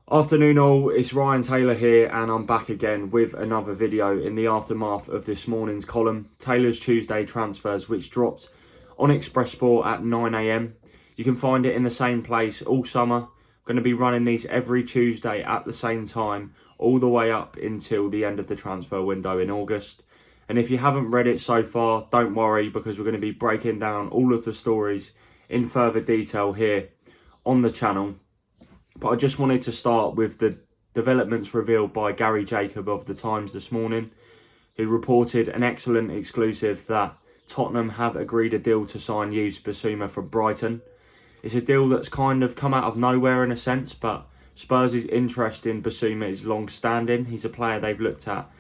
Afternoon all, it's Ryan Taylor here and I'm back again with another video in the aftermath of this morning's column, Taylor's Tuesday transfers, which dropped on Express Sport at 9 AM. You can find it in the same place all summer. I'm going to be running these every Tuesday at the same time, all the way up until the end of the transfer window in August. And if you haven't read it so far, don't worry, because we're going to be breaking down all of the stories in further detail here on the channel. But I just wanted to start with the developments revealed by Gary Jacob of The Times this morning, who reported an excellent exclusive that Tottenham have agreed a deal to sign Yves Bissouma from Brighton. It's a deal that's kind of come out of nowhere in a sense, but Spurs' interest in Bissouma is long-standing. He's a player they've looked at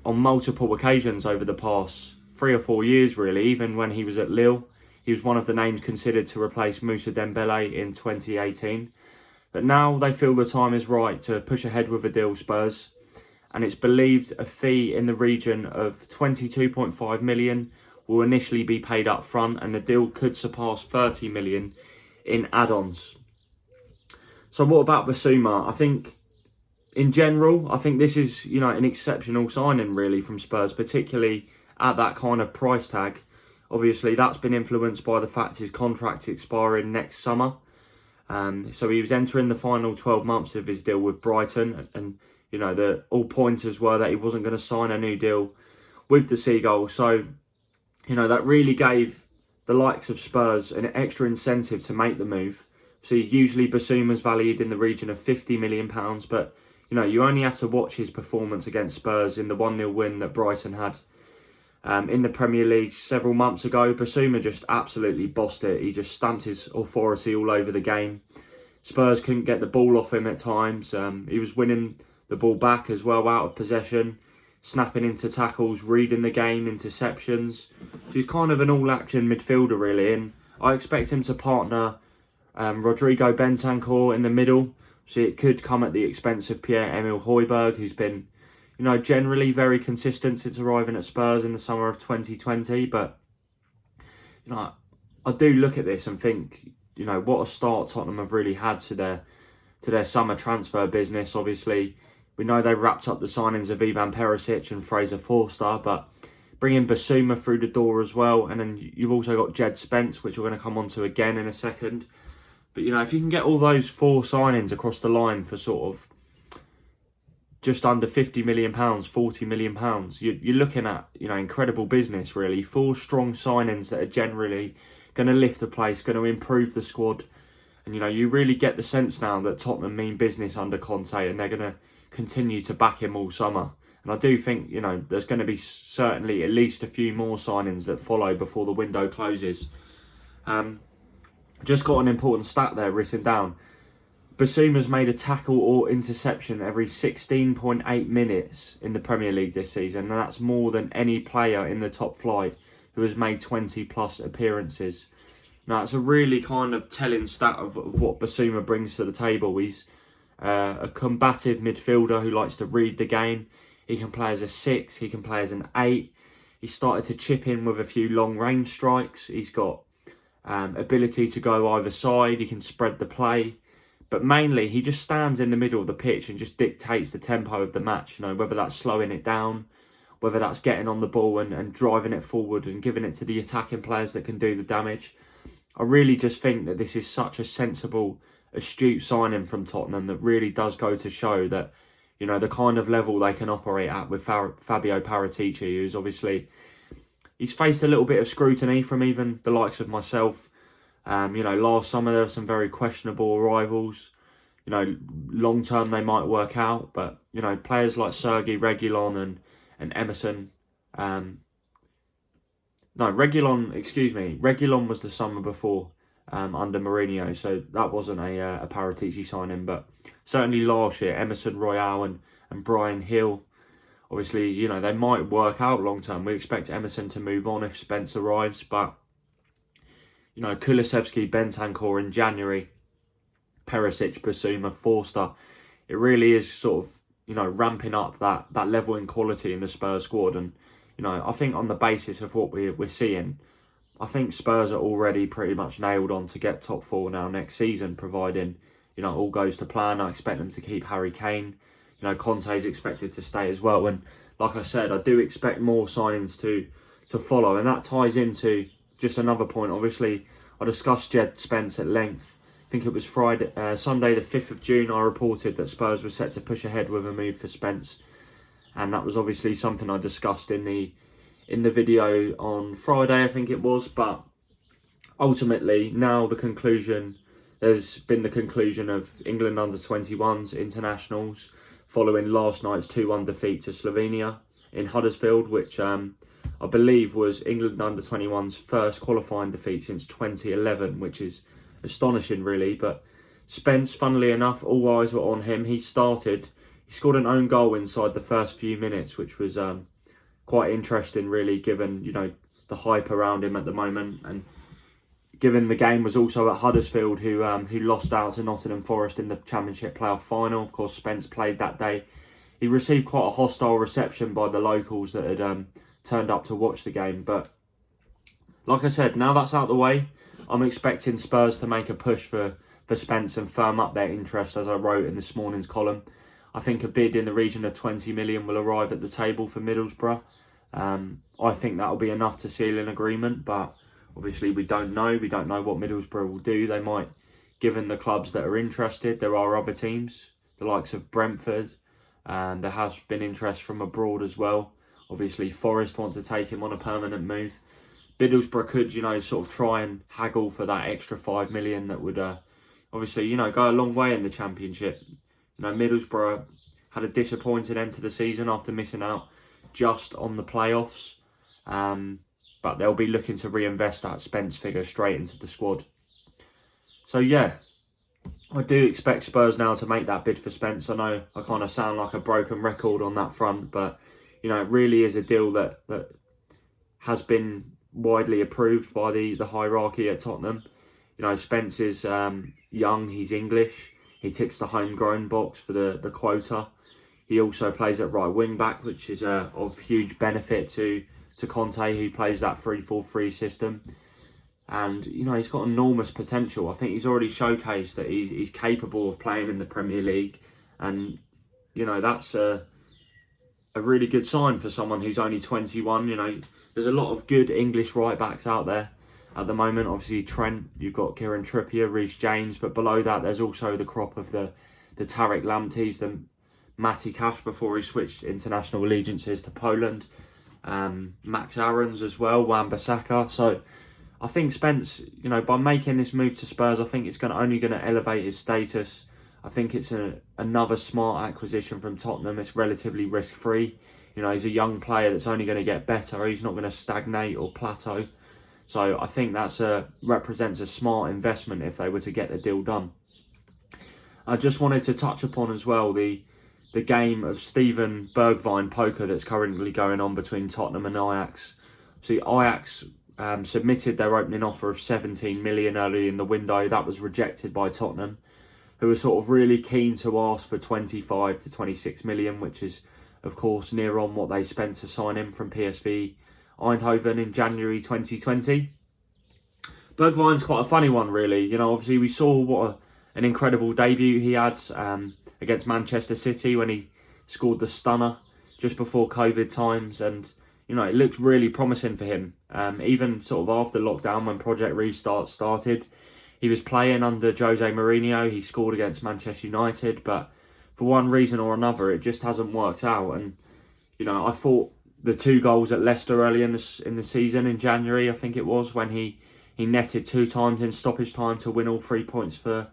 on multiple occasions over the past 3 or 4 years, really. Even when he was at Lille, he was one of the names considered to replace Moussa Dembele in 2018. But now they feel the time is right to push ahead with a deal, Spurs. And it's believed a fee in the region of 22.5 million will initially be paid up front, and the deal could surpass 30 million in add-ons. So what about Bissouma? I think in general, I think this is, an exceptional signing really from Spurs, particularly at that kind of price tag. Obviously, that's been influenced by the fact his contract's expiring next summer. So he was entering the final 12 months of his deal with Brighton, and the all pointers were that he wasn't going to sign a new deal with the Seagulls. So, that really gave the likes of Spurs an extra incentive to make the move. So usually Bissouma's valued in the region of £50 million, but you only have to watch his performance against Spurs in the 1-0 win that Brighton had in the Premier League several months ago. Bissouma just absolutely bossed it. He just stamped his authority all over the game. Spurs couldn't get the ball off him at times. He was winning the ball back as well out of possession, snapping into tackles, reading the game, interceptions. So he's kind of an all-action midfielder really, and I expect him to partner Rodrigo Bentancur in the middle. So it could come at the expense of Pierre-Emile Højbjerg, who's been generally very consistent since arriving at Spurs in the summer of 2020. But, I do look at this and think, what a start Tottenham have really had to their summer transfer business. Obviously, we know they wrapped up the signings of Ivan Perisic and Fraser Forster, but bringing Bissouma through the door as well. And then you've also got Djed Spence, which we're going to come on to again in a second. But, if you can get all those 4 signings across the line for sort of just under £50 million, £40 million, you're looking at, incredible business, really. 4 strong signings that are generally going to lift the place, going to improve the squad. And, you really get the sense now that Tottenham mean business under Conte, and they're going to continue to back him all summer. And I do think, there's going to be certainly at least a few more signings that follow before the window closes. Just got an important stat there written down. Bissouma's made a tackle or interception every 16.8 minutes in the Premier League this season, and that's more than any player in the top flight who has made 20 plus appearances. Now, it's a really kind of telling stat of what Bissouma brings to the table. He's a combative midfielder who likes to read the game. He can play as a 6, he can play as an 8. He started to chip in with a few long range strikes. He's got ability to go either side. He can spread the play. But mainly, he just stands in the middle of the pitch and just dictates the tempo of the match. Whether that's slowing it down, whether that's getting on the ball and driving it forward and giving it to the attacking players that can do the damage. I really just think that this is such a sensible, astute signing from Tottenham that really does go to show that, the kind of level they can operate at with Fabio Paratici, who's obviously, he's faced a little bit of scrutiny from even the likes of myself. Last summer there were some very questionable arrivals. Long term they might work out, but players like Sergei Reguilon and Emerson. Reguilon was the summer before under Mourinho, so that wasn't a Paratici signing. But certainly last year, Emerson Royale and Brian Hill. Obviously, they might work out long term. We expect Emerson to move on if Spence arrives, but Kulusevski, Bentancur in January, Perisic, Bissouma, Forster. It really is sort of, ramping up that level in quality in the Spurs squad. And, I think on the basis of what we're seeing, I think Spurs are already pretty much nailed on to get top 4 now next season, providing, you know, all goes to plan. I expect them to keep Harry Kane. You know, Conte's expected to stay as well. And like I said, I do expect more signings to follow. And that ties into just another point. Obviously, I discussed Djed Spence at length. I think it was Sunday the 5th of June, I reported that Spurs were set to push ahead with a move for Spence. And that was obviously something I discussed in the video on Friday, I think it was. But ultimately, now there's been the conclusion of England under-21s internationals following last night's 2-1 defeat to Slovenia in Huddersfield, which I believe was England under-21's first qualifying defeat since 2011, which is astonishing, really. But Spence, funnily enough, all eyes were on him. He scored an own goal inside the first few minutes, which was quite interesting, really, given, you know, the hype around him at the moment, and given the game was also at Huddersfield, who lost out to Nottingham Forest in the Championship playoff final. Of course, Spence played that day. He received quite a hostile reception by the locals that had turned up to watch the game. But like I said, now that's out of the way, I'm expecting Spurs to make a push for Spence and firm up their interest, as I wrote in this morning's column. I think a bid in the region of 20 million will arrive at the table for Middlesbrough. I think that'll be enough to seal an agreement, but obviously we don't know. We don't know what Middlesbrough will do. They might, given the clubs that are interested, there are other teams, the likes of Brentford, and there has been interest from abroad as well. Obviously Forest want to take him on a permanent move. Middlesbrough could, you know, sort of try and haggle for that extra 5 million that would obviously, you know, go a long way in the Championship. You know, Middlesbrough had a disappointing end to the season after missing out just on the playoffs. But they'll be looking to reinvest that Spence figure straight into the squad. So yeah, I do expect Spurs now to make that bid for Spence. I know I kind of sound like a broken record on that front, but you know, it really is a deal that has been widely approved by the hierarchy at Tottenham. You know, Spence is young, he's English, he ticks the homegrown box for the quota. He also plays at right wing back, which is of huge benefit to Conte, who plays that 3-4-3 system. And, you know, he's got enormous potential. I think he's already showcased that he's capable of playing in the Premier League. And, you know, that's a really good sign for someone who's only 21. You know, there's a lot of good English right-backs out there at the moment. Obviously, Trent, you've got Kieran Trippier, Reece James. But below that, there's also the crop of the Tarek Lampteys, the Matty Cash before he switched international allegiances to Poland. Max Aarons as well, Wan-Bissaka. So I think Spence, you know, by making this move to Spurs, I think it's only going to elevate his status. I think it's another smart acquisition from Tottenham. It's relatively risk-free. You know, he's a young player that's only going to get better. He's not going to stagnate or plateau. So I think represents a smart investment if they were to get the deal done. I just wanted to touch upon as well the game of Steven Bergwijn poker that's currently going on between Tottenham and Ajax. See, Ajax submitted their opening offer of 17 million early in the window. That was rejected by Tottenham, who were sort of really keen to ask for 25 to 26 million, which is, of course, near on what they spent to sign him from PSV Eindhoven in January 2020. Bergwijn's quite a funny one, really. You know, obviously we saw what an incredible debut he had against Manchester City when he scored the stunner just before COVID times, and you know, it looked really promising for him. Even sort of after lockdown, when Project Restart started, he was playing under Jose Mourinho. He scored against Manchester United, but for one reason or another, it just hasn't worked out. And you know, I thought the 2 goals at Leicester early in the season in January, I think it was, when he netted 2 times in stoppage time to win all 3 points for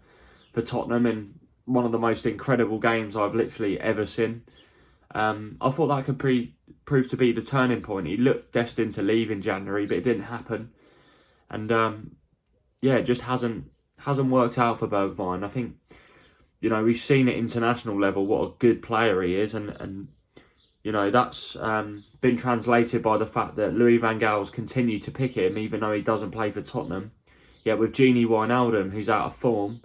Tottenham in one of the most incredible games I've literally ever seen. I thought that could prove to be the turning point. He looked destined to leave in January, but it didn't happen. And yeah, it just hasn't worked out for Bergwijn. I think, you know, we've seen at international level what a good player he is, and you know, that's been translated by the fact that Louis van Gaal's continued to pick him even though he doesn't play for Tottenham. Yet with Gini Wijnaldum, who's out of form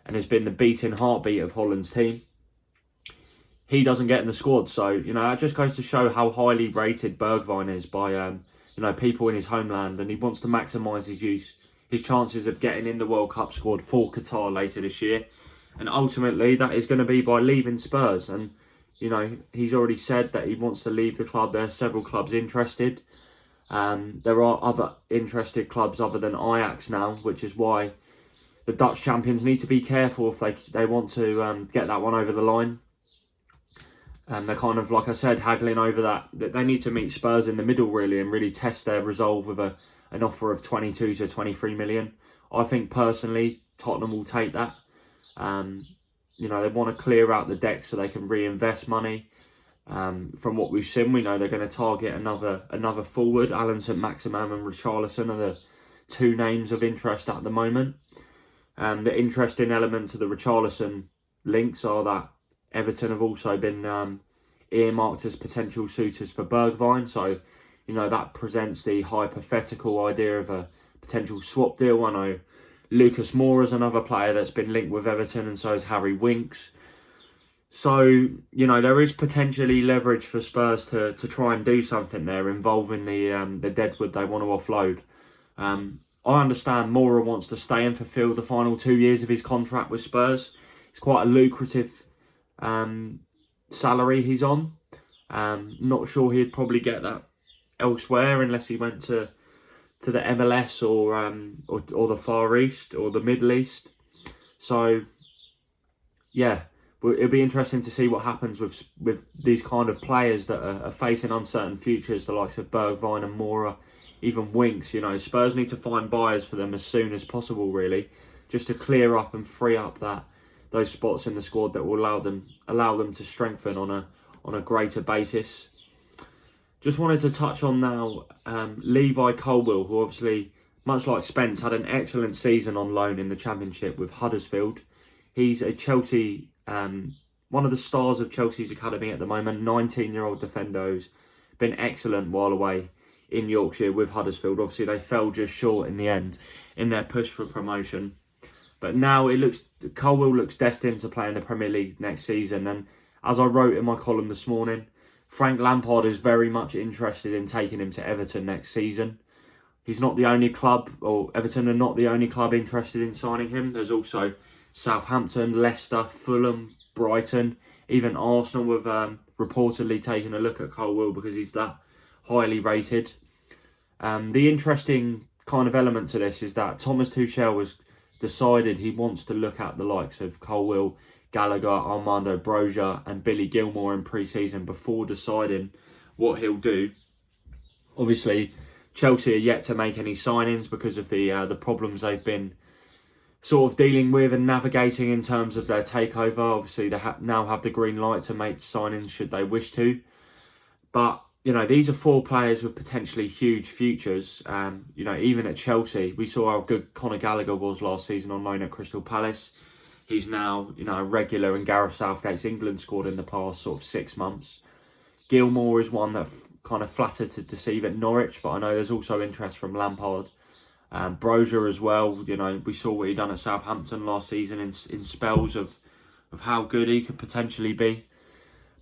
and has been the beating heartbeat of Holland's team, he doesn't get in the squad. So, you know, that just goes to show how highly rated Bergwijn is by, you know, people in his homeland, and he wants to maximise his chances of getting in the World Cup squad for Qatar later this year. And ultimately, that is going to be by leaving Spurs. And, you know, he's already said that he wants to leave the club. There are several clubs interested. There are other interested clubs other than Ajax now, which is why the Dutch champions need to be careful if they want to get that one over the line. And they're kind of, like I said, haggling over that they need to meet Spurs in the middle, really, and really test their resolve with an offer of 22 to 23 million. I think, personally, Tottenham will take that. You know, they want to clear out the deck so they can reinvest money. From what we've seen, we know they're going to target another forward. Alan St-Maximin and Richarlison are the two names of interest at the moment. The interesting elements of the Richarlison links are that Everton have also been earmarked as potential suitors for Bergwijn. So, you know, that presents the hypothetical idea of a potential swap deal. I know Lucas Moura is another player that's been linked with Everton, and so is Harry Winks. So, you know, there is potentially leverage for Spurs to try and do something there involving the deadwood they want to offload. I understand Moura wants to stay and fulfil the final 2 years of his contract with Spurs. It's quite a lucrative salary he's on. Not sure he'd probably get that elsewhere unless he went to the MLS or the Far East or the Middle East. So, yeah, it'll be interesting to see what happens with these kind of players that are facing uncertain futures, the likes of Bergwijn and Moura, even Winks. You know, Spurs need to find buyers for them as soon as possible, really, just to clear up and free up those spots in the squad that will allow them to strengthen on a greater basis. Just wanted to touch on now Levi Colwill, who obviously, much like Spence, had an excellent season on loan in the Championship with Huddersfield. He's a Chelsea, one of the stars of Chelsea's academy at the moment, 19-year-old defender who's been excellent while away in Yorkshire with Huddersfield. Obviously, they fell just short in the end in their push for promotion. But now Colwill looks destined to play in the Premier League next season. And as I wrote in my column this morning, Frank Lampard is very much interested in taking him to Everton next season. He's not the only club, or Everton are not the only club interested in signing him. There's also Southampton, Leicester, Fulham, Brighton, even Arsenal have reportedly taken a look at Colwill because he's that highly rated. The interesting kind of element to this is that Thomas Tuchel has decided he wants to look at the likes of Colwill, Gallagher, Armando Broja and Billy Gilmour in pre-season before deciding what he'll do. Obviously, Chelsea are yet to make any signings because of the problems they've been sort of dealing with and navigating in terms of their takeover. Obviously, they now have the green light to make signings should they wish to. But, you know, these are four players with potentially huge futures. You know, even at Chelsea, we saw how good Conor Gallagher was last season on loan at Crystal Palace. He's now, you know, a regular in Gareth Southgate's England squad in the past sort of 6 months. Gilmour is one that kind of flattered to deceive at Norwich, but I know there's also interest from Lampard. Broja as well, you know, we saw what he done at Southampton last season in spells of how good he could potentially be.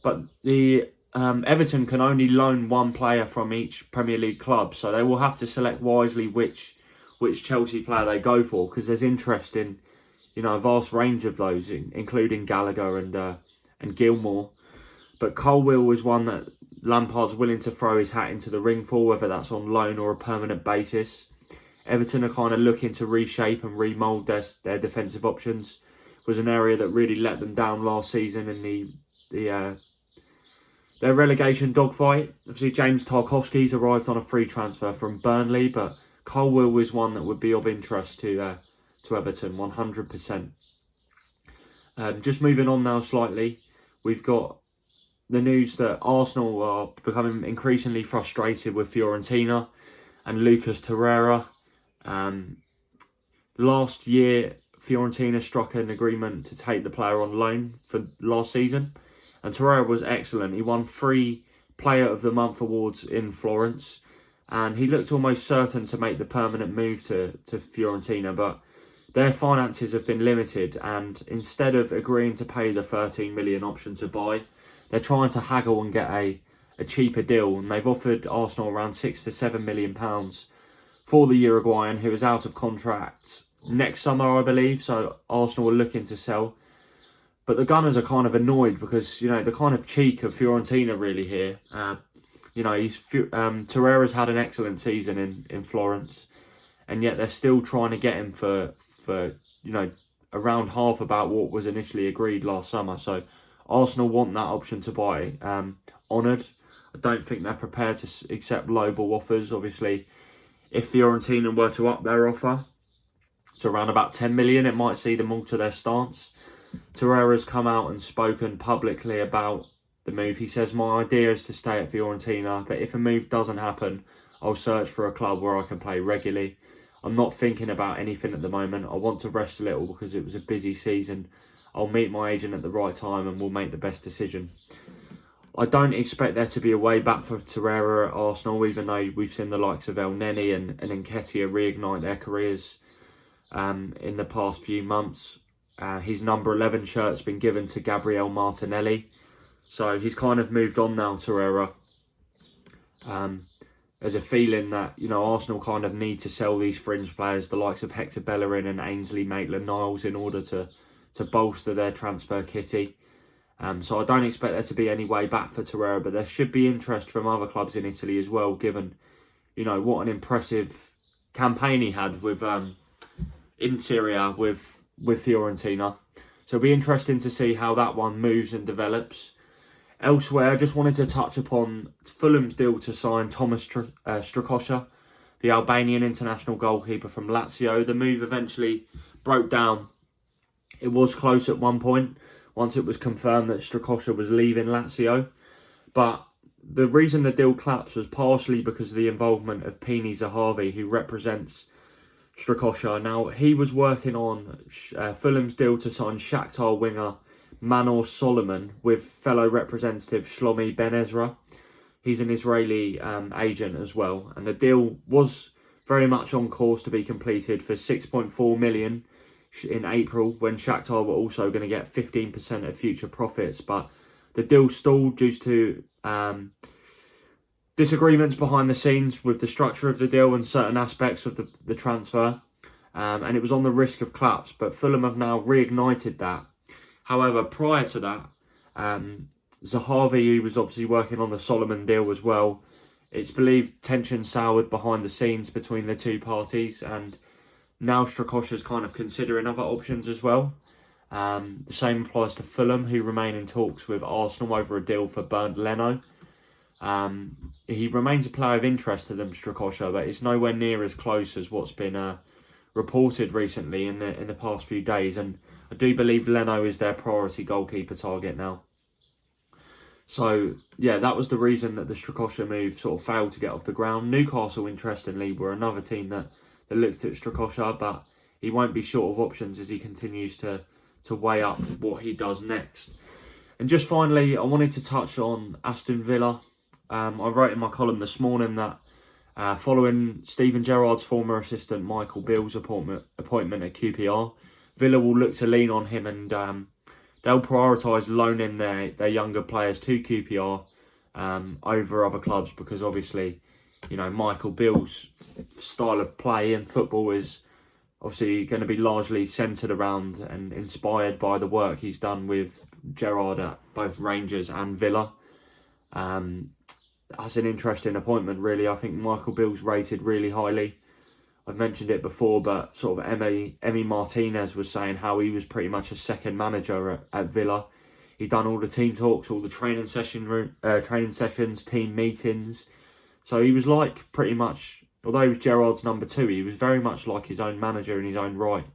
But the Everton can only loan one player from each Premier League club, so they will have to select wisely which Chelsea player they go for, because there's interest in, you know, a vast range of those, including Gallagher and Gilmour. But Colwill is one that Lampard's willing to throw his hat into the ring for, whether that's on loan or a permanent basis. Everton are kind of looking to reshape and remould their defensive options. It was an area that really let them down last season in their relegation dogfight. Obviously, James Tarkowski's arrived on a free transfer from Burnley, but Colwill is one that would be of interest to Everton, 100%. Just moving on now slightly, we've got the news that Arsenal are becoming increasingly frustrated with Fiorentina and Lucas Torreira. Last year, Fiorentina struck an agreement to take the player on loan for last season, and Torreira was excellent. He won 3 Player of the Month awards in Florence, and he looked almost certain to make the permanent move to Fiorentina, but their finances have been limited, and instead of agreeing to pay the 13 million option to buy, they're trying to haggle and get a cheaper deal, and they've offered Arsenal around £6 to £7 million for the Uruguayan, who is out of contract next summer, I believe. So Arsenal are looking to sell But the Gunners are kind of annoyed because, you know, the kind of cheek of Fiorentina really here. You know, Torreira's had an excellent season in Florence, and yet they're still trying to get him for you know, around half about what was initially agreed last summer. So Arsenal want that option to buy. Honoured. I don't think they're prepared to accept lowball offers. Obviously, if Fiorentina were to up their offer to around about 10 million, it might see them alter their stance. Torreira's come out and spoken publicly about the move. He says, my idea is to stay at Fiorentina, but if a move doesn't happen, I'll search for a club where I can play regularly. I'm not thinking about anything at the moment. I want to rest a little because it was a busy season. I'll meet my agent at the right time and we'll make the best decision. I don't expect there to be a way back for Torreira at Arsenal, even though we've seen the likes of El Neni and Nketiah reignite their careers in the past few months. His number 11 shirt's been given to Gabriel Martinelli. So he's kind of moved on now, Torreira. There's a feeling that, you know, Arsenal kind of need to sell these fringe players, the likes of Hector Bellerin and Ainsley Maitland-Niles, in order to bolster their transfer kitty. So I don't expect there to be any way back for Torreira, but there should be interest from other clubs in Italy as well, given, you know, what an impressive campaign he had with in Serie A with Fiorentina. So it'll be interesting to see how that one moves and develops. Elsewhere, I just wanted to touch upon Fulham's deal to sign Thomas Strakosha, the Albanian international goalkeeper from Lazio. The move eventually broke down. It was close at one point, once it was confirmed that Strakosha was leaving Lazio. But the reason the deal collapsed was partially because of the involvement of Pini Zahavi, who represents Strakosha. Now, he was working on Fulham's deal to sign Shakhtar winger Manor Solomon with fellow representative Shlomi Ben Ezra. He's an Israeli agent as well. And the deal was very much on course to be completed for 6.4 million in April, when Shakhtar were also going to get 15% of future profits. But the deal stalled due to disagreements behind the scenes with the structure of the deal and certain aspects of the transfer. And it was on the risk of collapse, but Fulham have now reignited that. However, prior to that, Zahavi, who was obviously working on the Solomon deal as well, it's believed tension soured behind the scenes between the two parties, and now Strakosha's kind of considering other options as well. The same applies to Fulham, who remain in talks with Arsenal over a deal for Bernd Leno. He remains a player of interest to them, Strakosha, but it's nowhere near as close as what's been reported recently in the past few days. And I do believe Leno is their priority goalkeeper target now. So, yeah, that was the reason that the Strakosha move sort of failed to get off the ground. Newcastle, interestingly, were another team that looked at Strakosha, but he won't be short of options as he continues to weigh up what he does next. And just finally, I wanted to touch on Aston Villa. I wrote in my column this morning that following Steven Gerrard's former assistant Michael Beale's appointment at QPR, Villa will look to lean on him, and they'll prioritise loaning their younger players to QPR over other clubs, because obviously, you know, Michael Beale's style of play in football is obviously going to be largely centred around and inspired by the work he's done with Gerrard at both Rangers and Villa. That's an interesting appointment, really. I think Michael Beale's rated really highly. I've mentioned it before, but sort of Emi Martinez was saying how he was pretty much a second manager at Villa. He'd done all the team talks, all the training sessions, team meetings. So he was like pretty much, although he was Gerrard's number 2, he was very much like his own manager in his own right.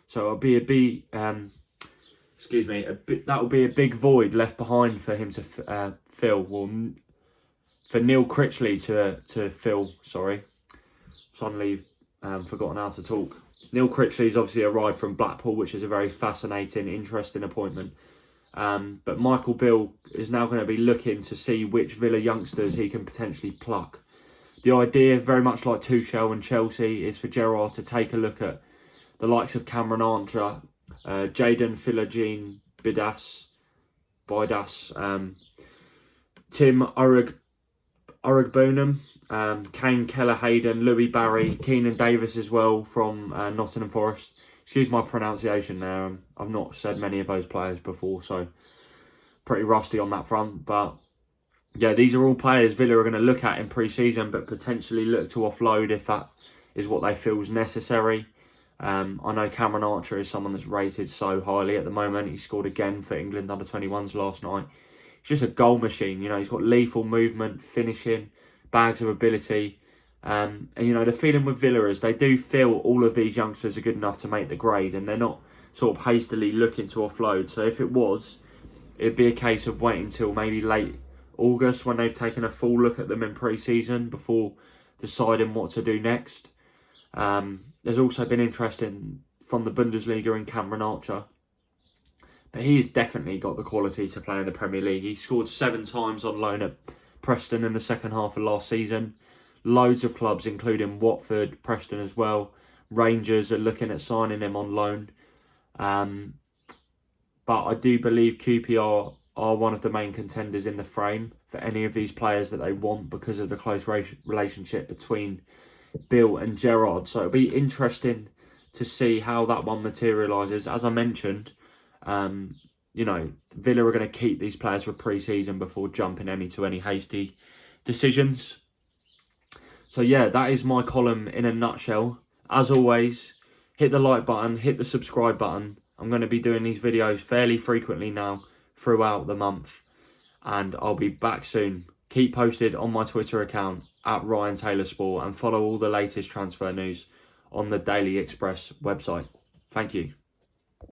So it'll be that will be a big void left behind for him to fill. Well, for Neil Critchley to fill. Sorry, suddenly forgotten how to talk. Neil Critchley's obviously arrived from Blackpool, which is a very fascinating, interesting appointment. But Michael Beale is now going to be looking to see which Villa youngsters he can potentially pluck. The idea, very much like Tuchel and Chelsea, is for Gerrard to take a look at the likes of Cameron Archer, Jadon Philogene Bidas, Tim Urugbunam, Kane Keller-Hayden, Louis Barry, Keenan Davis as well from Nottingham Forest. excuse my pronunciation there. I've not said many of those players before, so pretty rusty on that front. But yeah, these are all players Villa are going to look at in pre-season, but potentially look to offload if that is what they feel is necessary. I know Cameron Archer is someone that's rated so highly at the moment. He scored again for England under-21s last night. He's just a goal machine. You know, he's got lethal movement, finishing, bags of ability. And, you know, the feeling with Villa is they do feel all of these youngsters are good enough to make the grade, and they're not sort of hastily looking to offload. So if it was, it'd be a case of waiting till maybe late August when they've taken a full look at them in pre-season before deciding what to do next. There's also been interest from the Bundesliga in Cameron Archer, but he's definitely got the quality to play in the Premier League. He scored 7 times on loan at Preston in the second half of last season. Loads of clubs, including Watford, Preston as well. Rangers are looking at signing him on loan. But I do believe QPR are one of the main contenders in the frame for any of these players that they want because of the close relationship between Beale and Gerrard. So it'll be interesting to see how that one materialises. As I mentioned, you know, Villa are going to keep these players for pre-season before jumping to any hasty decisions. So yeah, that is my column in a nutshell. As always, hit the like button, hit the subscribe button. I'm going to be doing these videos fairly frequently now throughout the month, and I'll be back soon. Keep posted on my Twitter account at Ryan Taylor Sport, and follow all the latest transfer news on the Daily Express website. Thank you.